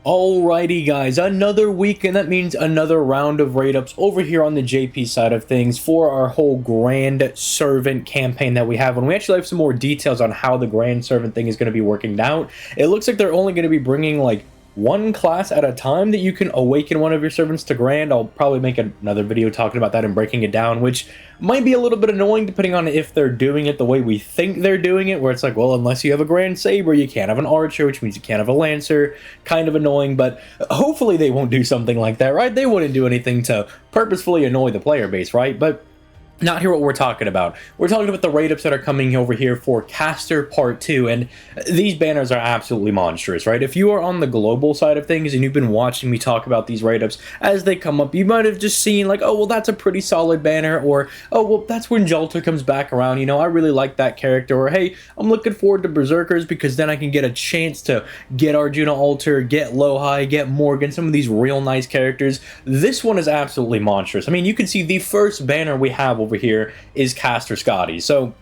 Alrighty guys, another week, and that means another round of raid-ups over here on the JP side of things for our whole Grand Servant campaign that we have. And we actually have some more details on how the Grand Servant thing is going to be working out. It looks like they're only going to be bringing like one class at a time that you can awaken one of your servants to Grand. I'll probably make another video talking about that and breaking it down, which might be a little bit annoying depending on if they're doing it the way we think they're doing it, where it's like, well, unless you have a Grand Saber, you can't have an Archer, which means you can't have a Lancer. Kind of annoying, but hopefully they won't do something like that, right? They wouldn't do anything to purposefully annoy the player base, right? But not here what we're talking about. We're talking about the raid-ups that are coming over here for Caster Part 2, and these banners are absolutely monstrous, right? If you are on the global side of things and you've been watching me talk about these raid-ups as they come up, you might have just seen like, oh, well, that's a pretty solid banner, or, oh, well, that's when Jalta comes back around, you know, I really like that character, or, hey, I'm looking forward to Berserkers because then I can get a chance to get Arjuna Alter, get Lohai, get Morgan, some of these real nice characters. This one is absolutely monstrous. I mean, you can see the first banner we have over here is Scathach-Skadi. So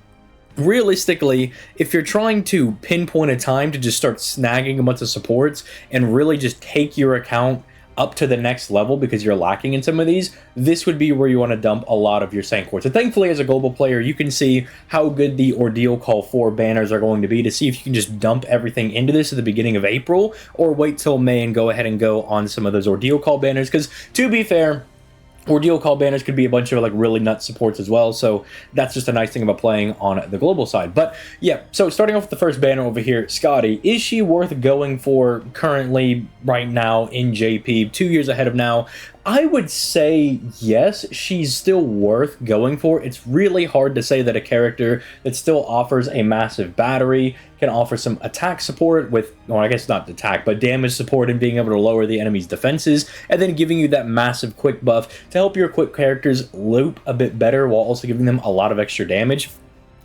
realistically, if you're trying to pinpoint a time to just start snagging a bunch of supports and really just take your account up to the next level because you're lacking in some of these, this would be where you want to dump a lot of your Sancors. So thankfully, as a global player, you can see how good the Ordeal Call 4 banners are going to be to see if you can just dump everything into this at the beginning of April, or wait till May and go ahead and go on some of those Ordeal Call banners, because to be fair, Ordeal Call banners could be a bunch of like really nuts supports as well, so that's just a nice thing about playing on the global side. But yeah, so starting off with the first banner over here, Skadi. Is she worth going for currently right now in JP, 2 years ahead of now? I would say yes, she's still worth going for. It's really hard to say that a character that still offers a massive battery, can offer some attack support with, well, I guess not attack, but damage support and being able to lower the enemy's defenses, and then giving you that massive quick buff to help your quick characters loop a bit better while also giving them a lot of extra damage.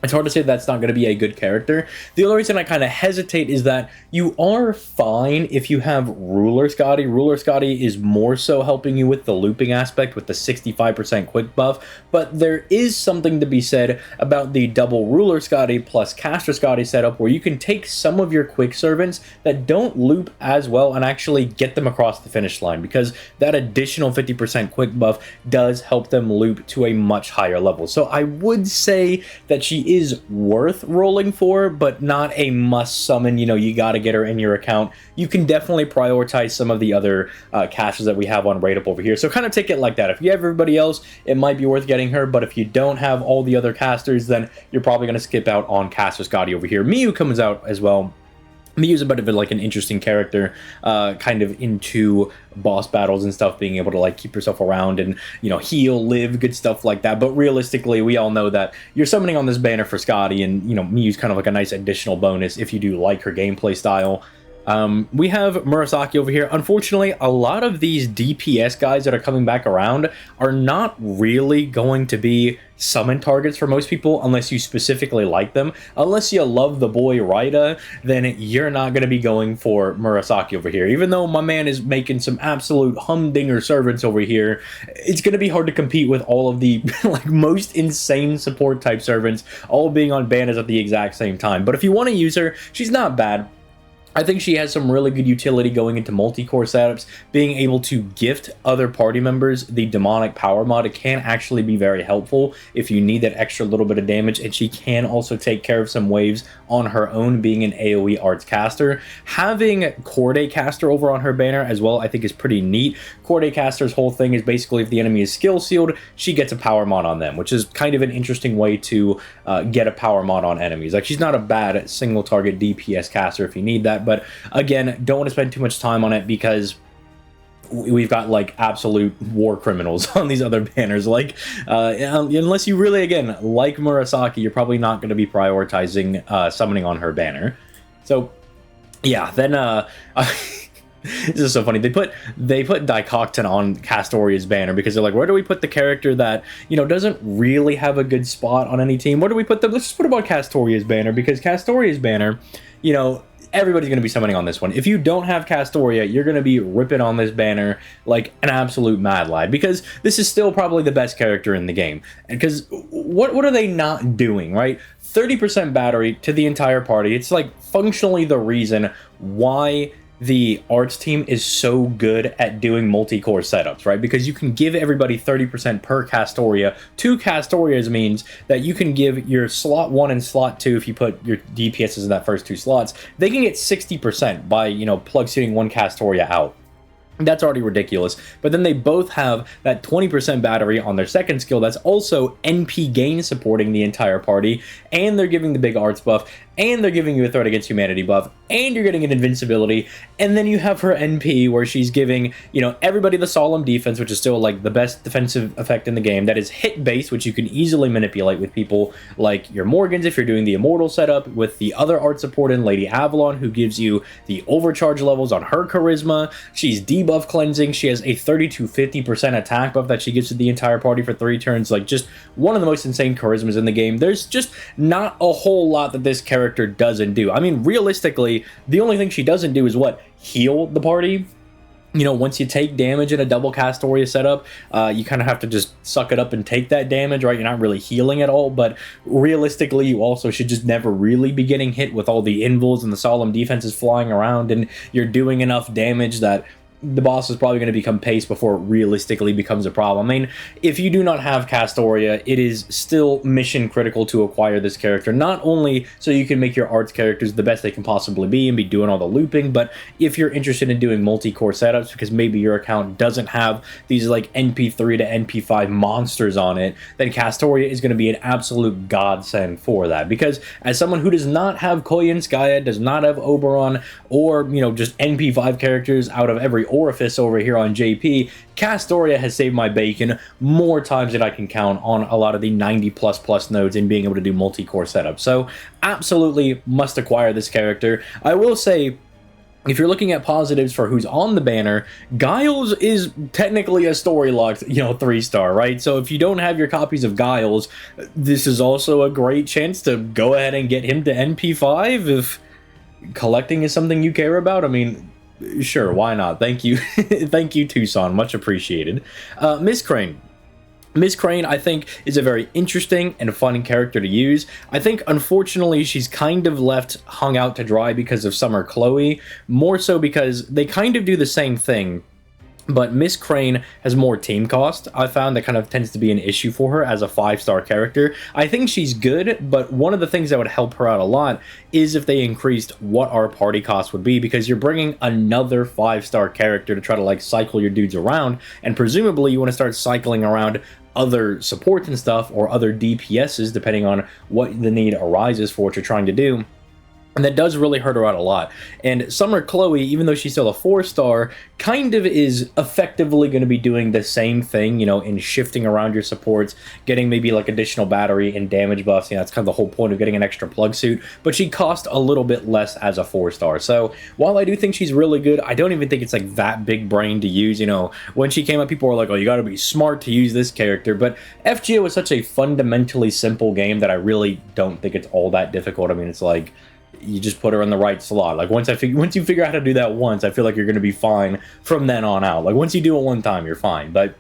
It's hard to say that's not going to be a good character. The only reason I kind of hesitate is that you are fine if you have Ruler Skadi. Ruler Skadi is more so helping you with the looping aspect with the 65% quick buff, but there is something to be said about the double Ruler Skadi plus Caster Skadi setup where you can take some of your quick servants that don't loop as well and actually get them across the finish line, because that additional 50% quick buff does help them loop to a much higher level. So I would say that she is worth rolling for, but not a must summon. You know, you got to get her in your account. You can definitely prioritize some of the other casters that we have on raid up over here. So kind of take it like that. If you have everybody else, it might be worth getting her, but if you don't have all the other casters, then you're probably going to skip out on Castoria over here. Miyu comes out as well. Miyu's a bit of like an interesting character, kind of into boss battles and stuff, being able to like keep yourself around and, you know, heal, live, good stuff like that. But realistically, we all know that you're summoning on this banner for Skadi, and, you know, Miyu's kind of like a nice additional bonus if you do like her gameplay style. We have Murasaki over here. Unfortunately, a lot of these DPS guys that are coming back around are not really going to be summon targets for most people unless you specifically like them. Unless you love the boy Raida, then you're not going to be going for Murasaki over here. Even though my man is making some absolute humdinger servants over here, it's going to be hard to compete with all of the like most insane support type servants all being on banners at the exact same time. But if you want to use her, she's not bad. I think she has some really good utility going into multi-core setups. Being able to gift other party members the demonic power mod, it can actually be very helpful if you need that extra little bit of damage, and she can also take care of some waves on her own, being an AoE arts caster. Having Corde caster over on her banner as well, I think is pretty neat. Corde caster's whole thing is basically if the enemy is skill sealed, she gets a power mod on them, which is kind of an interesting way to get a power mod on enemies. Like, she's not a bad single target DPS caster if you need that. But again, don't want to spend too much time on it because we've got like absolute war criminals on these other banners. Like, unless you really, again, like Murasaki, you're probably not going to be prioritizing summoning on her banner. So yeah, then this is so funny. They put Daikokten on Castoria's banner because they're like, where do we put the character that, you know, doesn't really have a good spot on any team? Where do we put them? Let's just put them on Castoria's banner, because Castoria's banner, you know, everybody's going to be summoning on this one. If you don't have Castoria, you're going to be ripping on this banner like an absolute mad lad, because this is still probably the best character in the game. And because what are they not doing, right? 30% battery to the entire party. It's like functionally the reason why the arts team is so good at doing multi-core setups, right? Because you can give everybody 30% per Castoria. 2 Castorias means that you can give your slot 1 and slot 2, if you put your DPSs in that first 2 slots, they can get 60% by, plug suiting 1 Castoria out. That's already ridiculous. But then they both have that 20% battery on their second skill that's also NP gain supporting the entire party, and they're giving the big arts buff, and they're giving you a threat against humanity buff, and you're getting an invincibility, and then you have her NP where she's giving, everybody the solemn defense, which is still like the best defensive effect in the game. That is hit base, which you can easily manipulate with people like your Morgans if you're doing the immortal setup, with the other art support in Lady Avalon, who gives you the overcharge levels on her charisma. She's debuff cleansing. She has a 30 to 50% attack buff that she gives to the entire party for 3 turns. Like, just one of the most insane charismas in the game. There's just not a whole lot that this character doesn't do. I mean, realistically, the only thing she doesn't do is what? Heal the party. Once you take damage in a double Castoria setup, you kind of have to just suck it up and take that damage, right? You're not really healing at all, but realistically, you also should just never really be getting hit with all the invulns and the solemn defenses flying around, and you're doing enough damage that the boss is probably going to become paced before it realistically becomes a problem. I mean, if you do not have Castoria, it is still mission critical to acquire this character, not only so you can make your arts characters the best they can possibly be and be doing all the looping, but if you're interested in doing multi-core setups because maybe your account doesn't have these like NP3 to NP5 monsters on it, then Castoria is going to be an absolute godsend for that. Because as someone who does not have Koyanskaya, does not have Oberon, or just NP5 characters out of every orifice over here on JP, Castoria has saved my bacon more times than I can count on a lot of the 90++ nodes and being able to do multi-core setups. So absolutely must acquire this character. I will say, if you're looking at positives for who's on the banner, Giles is technically a story locked, 3-star, right? So if you don't have your copies of Giles, this is also a great chance to go ahead and get him to NP5 if collecting is something you care about. I mean, sure, why not? Thank you. Thank you, Tucson. Much appreciated. Miss Crane. Miss Crane, I think, is a very interesting and fun character to use. I think, unfortunately, she's kind of left hung out to dry because of Summer Chloe, more so because they kind of do the same thing. But Miss Crane has more team cost. I found that kind of tends to be an issue for her as a 5-star character. I think she's good, but one of the things that would help her out a lot is if they increased what our party cost would be, because you're bringing another 5-star character to try to like cycle your dudes around, and presumably you want to start cycling around other supports and stuff, or other DPSs, depending on what the need arises for what you're trying to do. And that does really hurt her out a lot. And Summer Chloe, even though she's still a 4-star, kind of is effectively going to be doing the same thing, in shifting around your supports, getting maybe like additional battery and damage buffs. That's kind of the whole point of getting an extra plug suit. But she costs a little bit less as a 4-star. So while I do think she's really good, I don't even think it's like that big brain to use. When she came out, people were like, oh, you got to be smart to use this character. But FGO is such a fundamentally simple game that I really don't think it's all that difficult. I mean, it's like, you just put her in the right slot. Like, once you figure out how to do that once, I feel like you're going to be fine from then on out. Like, once you do it one time, you're fine. But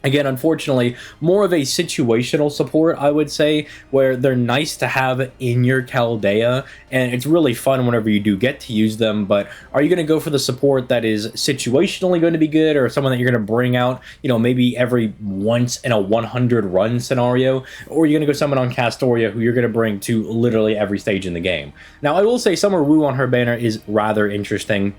again, unfortunately, more of a situational support, I would say, where they're nice to have in your Chaldea, and it's really fun whenever you do get to use them. But are you going to go for the support that is situationally going to be good, or someone that you're going to bring out, maybe every once in a 100 run scenario? Or are you going to go someone on Castoria who you're going to bring to literally every stage in the game? Now, I will say Summer Wu on her banner is rather interesting,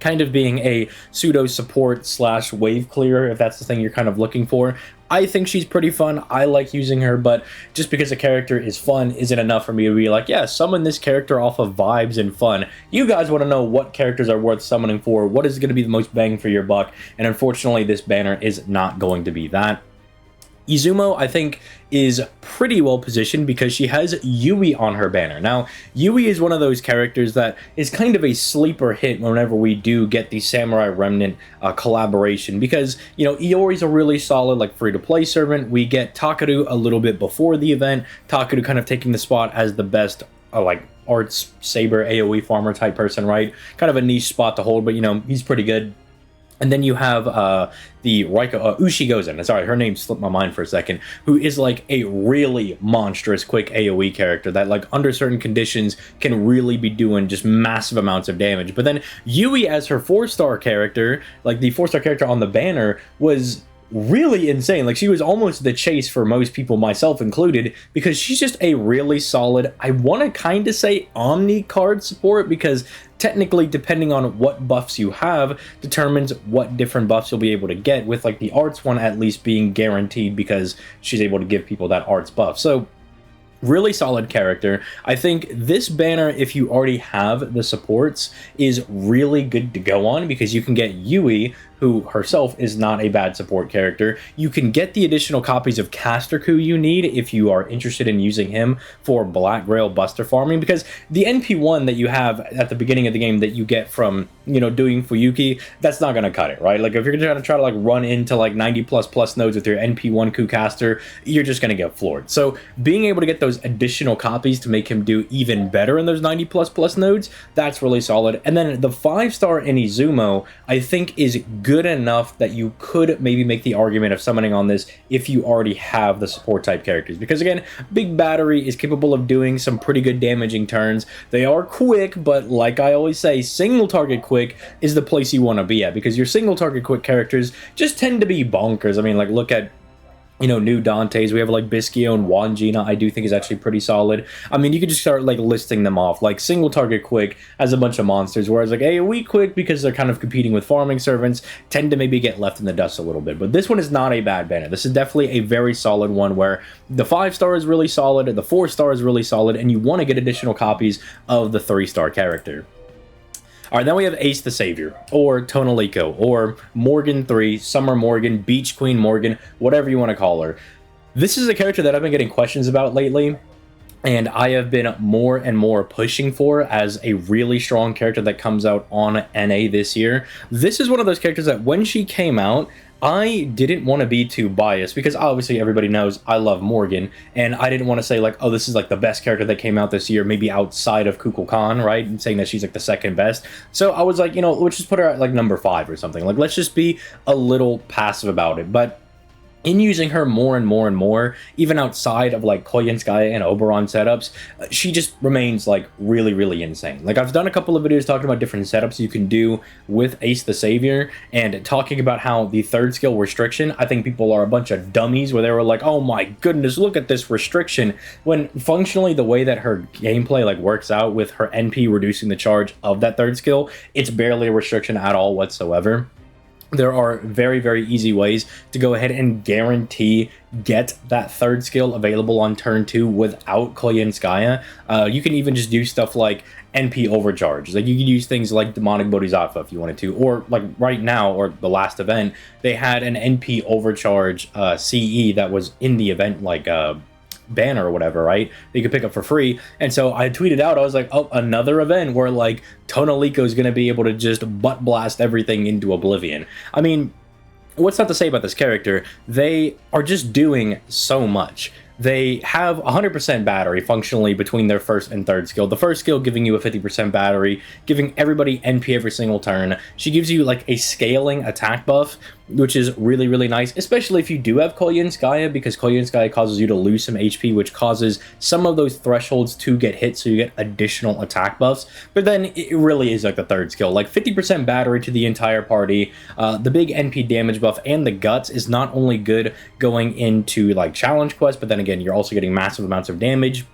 kind of being a pseudo support / wave clear, if that's the thing you're kind of looking for. I think she's pretty fun. I like using her, but just because a character is fun isn't enough for me to be like, yeah, summon this character off of vibes and fun. You guys want to know what characters are worth summoning for, what is going to be the most bang for your buck, and unfortunately this banner is not going to be that. Izumo, I think, is pretty well positioned because she has Yui on her banner. Now, Yui is one of those characters that is kind of a sleeper hit whenever we do get the Samurai Remnant collaboration, because, Iori's a really solid, like, free-to-play servant. We get Takaru a little bit before the event, Takaru kind of taking the spot as the best, like, arts saber AoE farmer type person, right? Kind of a niche spot to hold, but, he's pretty good. And then you have the Raiko, Ushigozen, sorry, her name slipped my mind for a second, who is like a really monstrous quick AoE character that like under certain conditions can really be doing just massive amounts of damage. But then Yui as her 4-star character, like the 4-star character on the banner, was really insane. Like she was almost the chase for most people, myself included, because she's just a really solid, I want to kind of say omni card support, because technically depending on what buffs you have determines what different buffs you'll be able to get, with like the arts one at least being guaranteed because she's able to give people that arts buff. So really solid character. I think this banner, if you already have the supports, is really good to go on, because you can get Yui, who herself is not a bad support character. You can get the additional copies of Castoria you need if you are interested in using him for Black Grail Buster farming, because the NP1 that you have at the beginning of the game that you get from, you know, doing Fuyuki, that's not going to cut it, right? Like if you're going to try to like run into like 90++ nodes with your NP1 Kucaster, you're just going to get floored. So being able to get those additional copies to make him do even better in those 90++ nodes, that's really solid. And then the 5-star in Izumo, I think is good enough that you could maybe make the argument of summoning on this if you already have the support type characters, because again, big battery is capable of doing some pretty good damaging turns. They are quick, but like I always say, single target quick is the place you want to be at, because your single target quick characters just tend to be bonkers. I mean, like look at, you know, new Dantes. We have like Bisquio and Wanjina, I do think is actually pretty solid. I mean, you could just start like listing them off. Like single target quick has a bunch of monsters, whereas like AoE quick, because they're kind of competing with farming servants, tend to maybe get left in the dust a little bit. But this one is not a bad banner. This is definitely a very solid one, where the 5-star is really solid, the 4-star is really solid, and you want to get additional copies of the 3-star character. All right, then we have Ace the Savior, or Tonaliko, or Morgan 3, Summer Morgan, Beach Queen Morgan, whatever you want to call her. This is a character that I've been getting questions about lately, and I have been more and more pushing for as a really strong character that comes out on NA this year. This is one of those characters that when she came out, I didn't want to be too biased, because obviously everybody knows I love Morgan, and I didn't want to say like, oh, this is like the best character that came out this year, maybe outside of Kukulkan, right? And saying that she's like the second best. So I was like, you know, let's just put her at like number 5 or something. Like, let's just be a little passive about it. But in using her more and more and more, even outside of like Koyenskaya and Oberon setups, she just remains like really, really insane. Like I've done a couple of videos talking about different setups you can do with Ace the Savior, and talking about how the 3rd skill restriction, I think people are a bunch of dummies where they were like, oh my goodness, look at this restriction, when functionally the way that her gameplay like works out with her NP reducing the charge of that 3rd skill, it's barely a restriction at all whatsoever. There are very, very easy ways to go ahead and guarantee get that 3rd skill available on turn 2 without Koyenskaya. You can even just do stuff like NP overcharge. Like you can use things like Demonic Bodhisattva if you wanted to, or like right now, or the last event, they had an NP overcharge CE that was in the event, like banner or whatever, right, that you could pick up for free. And so I tweeted out, I was like, oh, another event where like Tonaliko is going to be able to just butt blast everything into oblivion. I mean, what's not to say about this character? They are just doing so much. They have 100% battery functionally between their 1st and 3rd skill. The 1st skill giving you a 50% battery, giving everybody NP every single turn. She gives you like a scaling attack buff, which is really, really nice, especially if you do have Koyenskaya, because Koyenskaya causes you to lose some HP, which causes some of those thresholds to get hit, so you get additional attack buffs. But then it really is like the 3rd skill, like 50% battery to the entire party. The big NP damage buff and the guts is not only good going into like challenge quests, but then again, you're also getting massive amounts of damage.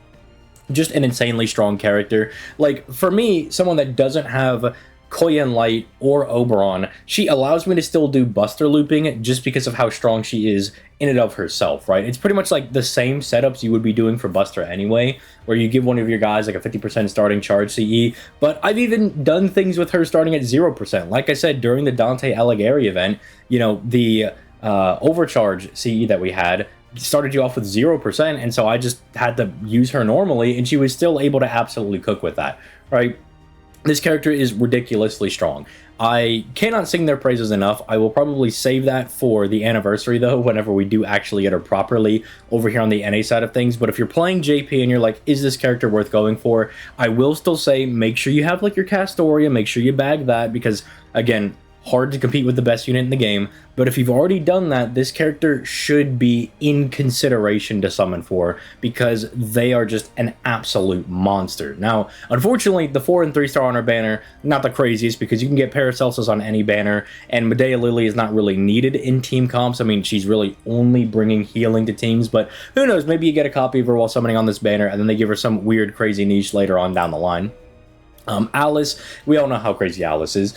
Just an insanely strong character. Like for me, someone that doesn't have Koyen Light or Oberon, she allows me to still do Buster looping just because of how strong she is in and of herself, right? It's pretty much like the same setups you would be doing for Buster anyway, where you give one of your guys like a 50% starting charge CE, but I've even done things with her starting at 0%. Like I said, during the Dante Alighieri event, you know, the overcharge CE that we had started you off with 0%, and so I just had to use her normally, and she was still able to absolutely cook with that, right? This character is ridiculously strong. I cannot sing their praises enough. I will probably save that for the anniversary, though, whenever we do actually get her properly over here on the NA side of things. But if you're playing JP and you're like, is this character worth going for? I will still say, make sure you have like your Castoria, make sure you bag that, because, again, hard to compete with the best unit in the game, but if you've already done that, this character should be in consideration to summon for, because they are just an absolute monster. Now, unfortunately, the 4 and 3 star on our banner, not the craziest, because you can get Paracelsus on any banner, and Medea Lily is not really needed in team comps. I mean, she's really only bringing healing to teams, but who knows, maybe you get a copy of her while summoning on this banner, and then they give her some weird, crazy niche later on down the line. Alice, we all know how crazy Alice is.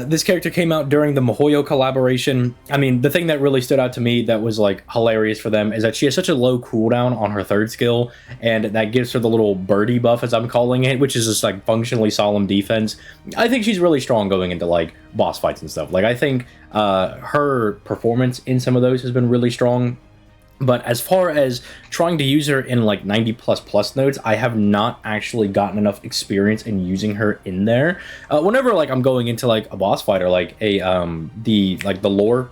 This character came out during the MiHoYo collaboration. I mean, the thing that really stood out to me that was like hilarious for them is that she has such a low cooldown on her 3rd skill, and that gives her the little birdie buff, as I'm calling it, which is just like functionally solemn defense. I think she's really strong going into like boss fights and stuff. Like, I think her performance in some of those has been really strong. But as far as trying to use her in like 90++ nodes, I have not actually gotten enough experience in using her in there. Whenever like I'm going into like a boss fight or like a the lore,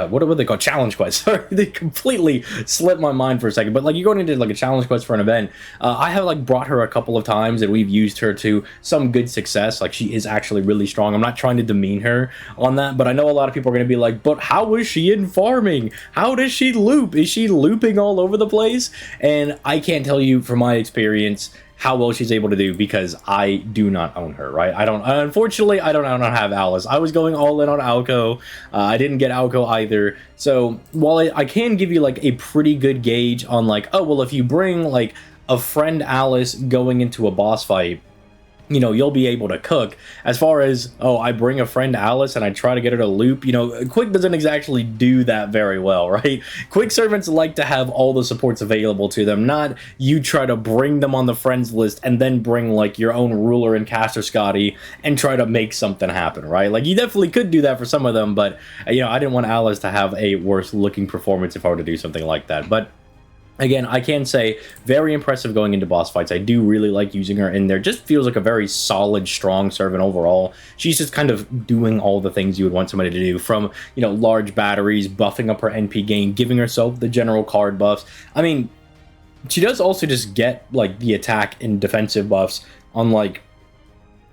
what are they called? Challenge quest. Sorry, they completely slipped my mind for a second. But like, you're going into like a challenge quest for an event. I have like brought her a couple of times, and we've used her to some good success. Like, she is actually really strong. I'm not trying to demean her on that, but I know a lot of people are going to be like, but how is she in farming? How does she loop? Is she looping all over the place? And I can't tell you from my experience how well she's able to do, because I do not own her, right? Unfortunately, I don't have Alice. I was going all in on Alco. I didn't get Alco either. So while I can give you like a pretty good gauge on like, oh, well, if you bring like a friend Alice going into a boss fight, you know, you'll be able to cook. As far as, oh, I bring a friend Alice and I try to get her to loop, you know, Quick doesn't exactly do that very well, right? Quick servants like to have all the supports available to them, not you try to bring them on the friends list and then bring like your own ruler and Castoria-Skadi and try to make something happen, right? Like, you definitely could do that for some of them, but, you know, I didn't want Alice to have a worse looking performance if I were to do something like that. But again, I can say very impressive going into boss fights. I do really like using her in there. Just feels like a very solid, strong servant overall. She's just kind of doing all the things you would want somebody to do, from, you know, large batteries, buffing up her NP gain, giving herself the general card buffs. I mean, she does also just get like the attack and defensive buffs on like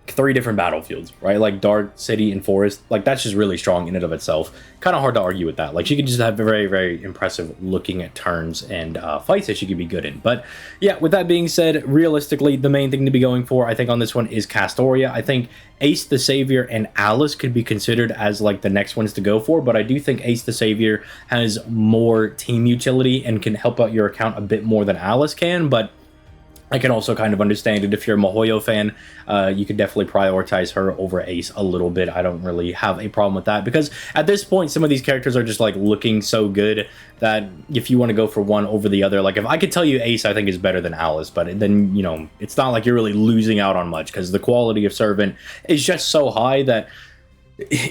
3 different battlefields, right? Like Dark, City, and Forest. Like, that's just really strong in and of itself. Kind of hard to argue with that. Like, she could just have very, very impressive looking at turns and fights that she could be good in. But yeah, with that being said, realistically, the main thing to be going for, I think, on this one is Castoria. I think Ace the Savior and Alice could be considered as like the next ones to go for, but I do think Ace the Savior has more team utility and can help out your account a bit more than Alice can. But I can also kind of understand it if you're a MiHoYo fan. You could definitely prioritize her over Ace a little bit. I don't really have a problem with that, because at this point, some of these characters are just like looking so good that if you want to go for one over the other, like if I could tell you Ace, I think is better than Alice, but then, you know, it's not like you're really losing out on much, because the quality of Servant is just so high that,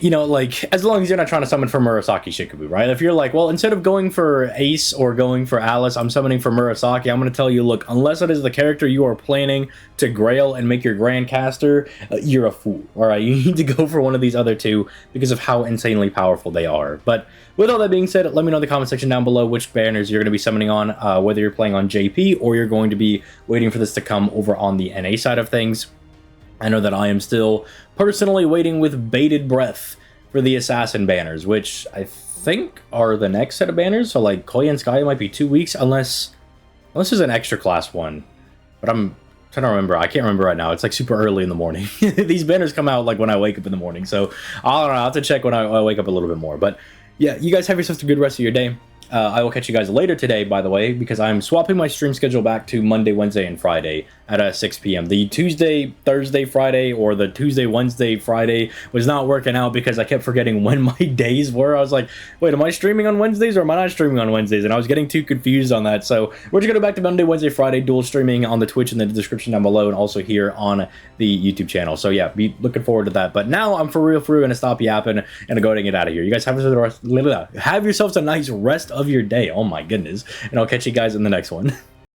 you know, like, as long as you're not trying to summon for Murasaki Shikabu, right? If you're like, well, instead of going for Ace or going for Alice, I'm summoning for Murasaki, I'm going to tell you, look, unless it is the character you are planning to grail and make your Grand Caster, you're a fool, all right? You need to go for one of these other two because of how insanely powerful they are. But with all that being said, let me know in the comment section down below which banners you're going to be summoning on, whether you're playing on JP or you're going to be waiting for this to come over on the NA side of things. I know that I am still personally waiting with bated breath for the Assassin banners, which I think are the next set of banners. So like Koya and Sky might be 2 weeks, unless there's an extra class one. But I'm trying to remember. I can't remember right now. It's like super early in the morning. These banners come out like when I wake up in the morning. So I don't know. I'll have to check when I wake up a little bit more. But yeah, you guys have yourself a good rest of your day. I will catch you guys later today, by the way, because I'm swapping my stream schedule back to Monday, Wednesday, and Friday at 6 p.m. The Tuesday, Thursday, Friday, or the Tuesday, Wednesday, Friday was not working out because I kept forgetting when my days were. I was like, wait, am I streaming on Wednesdays or am I not streaming on Wednesdays? And I was getting too confused on that. So we're just going to go back to Monday, Wednesday, Friday, dual streaming on the Twitch in the description down below and also here on the YouTube channel. So yeah, be looking forward to that. But now I'm for real going to stop yapping and go ahead and get out of here. You guys have yourselves a nice rest of your day. Oh my goodness. And I'll catch you guys in the next one.